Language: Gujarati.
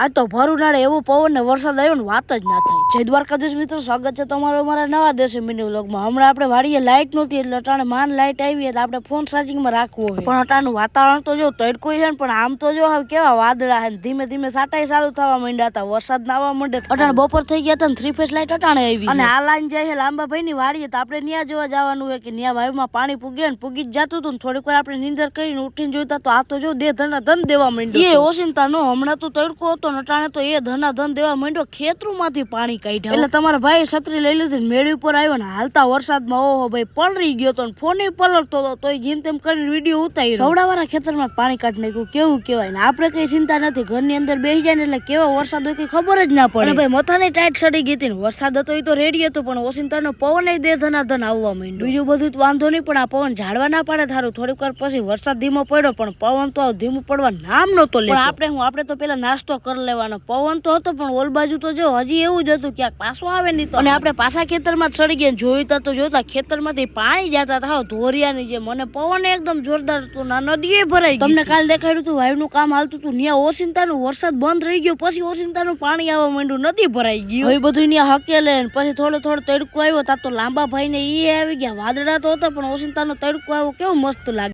આ તો ભર ઉનાળે એવું પવન ને વરસાદ આવ્યો ને વાત જ ના થાય। જય દ્વારકાધીશ મિત્રો, સ્વાગત છે તમારું અમારા નવા દેશી મિની વ્લોગમાં। હમણાં આપણે વાડીએ લાઇટ નહોતી એટલે અટાણે માન લાઇટ આવી એટલે આપણે ફોન ચાર્જિંગમાં રાખવો હોય, પણ અટાણું વાતાવરણ તો જો તડકો છે ને, પણ આમ તો જો હવે કેવા વાદળા છે, ધીમે ધીમે સાટાઈ ચાલુ થવા માંડ્યા હતા, વરસાદ ના આવવા માંડે। અટાણે બપોર થઈ ગયા હતા ને 3 ફેસ લાઇટ અટાણે આવી, અને આ લાઈન જાય છે લાંબાભાઈ ની વાડીએ, તો આપણે ન્યા જોવા જવાનું હોય કે ન્યા વાયુમાં પાણી પૂગે ને પૂગી જ જતું હતું ને થોડીક વાર આપણે નીંદર કરીને ઉઠીને જોઈતા તો આ તો જો દે ધના ધન દેવા માંડ્યો। એ ઓશિંતા નો હમણાં તો તડકો હતો ને અટાણે તો એ ધના ધન દેવા માંડ્યો, ખેતરોમાંથી પાણી કાઢ્યા। એટલે તમારા ભાઈ છત્રી લઈ લીધી મેળી ઉપર આવ્યો ને હાલતા વરસાદમાં ઓહો ભાઈ પલરી ગયો તો, ફોને પલળતો હતો તોય જેમ તેમ કરીને વિડીયો ઉતાર્યો। સવડાવાળા ખેતરમાં પાણી કાઢી નાખ્યું, કેવું કહેવાય ને। આપણે કઈ ચિંતા નથી, ઘરની અંદર બેસી જાય ને એટલે કેવો વરસાદ હોય કઈ ખબર જ ના પડે। ભાઈ મથાની ટાઈટ સડી ગઈ હતી ને વરસાદ હતો એ તો રેડી હતો, પણ ઓશિંતાનો પવન દે ધના ધન આવવા માંડ્યો। બીજું બધું તો વાંધો નહીં, પણ આ પવન ઝાડવા ના પાડે થારું। થોડીક વાર પછી વરસાદ ધીમો પડ્યો, પણ પવન તો ધીમું પડવા નામ નતો લેતો। આપણે તો પેલા નાસ્તો કરી લેવાનો, પવન તો હતો પણ ઓલ બાજુ તો જો હજી એવું જ હતું, ક્યાંક પાછો આવે નહીં તો। અને આપણે પાછા ખેતરમાં ચડી ગયા, જોઈતા તો જોતા ખેતરમાંથી પાણી જતા થાવ ધોરિયાની જેમ, મને પવન એકદમ જોરદાર હતો, ના નદીએ ભરાઈ ગઈ। તમને કાલ દેખાડ્યું હતું વાયુનું કામ હાલતું હતું, ત્યાં ઓશિંતાનું વરસાદ બંધ રહી ગયો, પછી ઓશિંતાનું પાણી આવવા માંડ્યું, નદી ભરાઈ ગઈ। હવે બધું ત્યાં હકેલે પછી થોડો તડકો આવ્યો, તા તો લાંબા ભાઈ ને ઈ આવી ગયા, વાદળા તો હતા પણ ઓશિંતાનો તડકો આવ્યો, કેવું મસ્ત લાગે।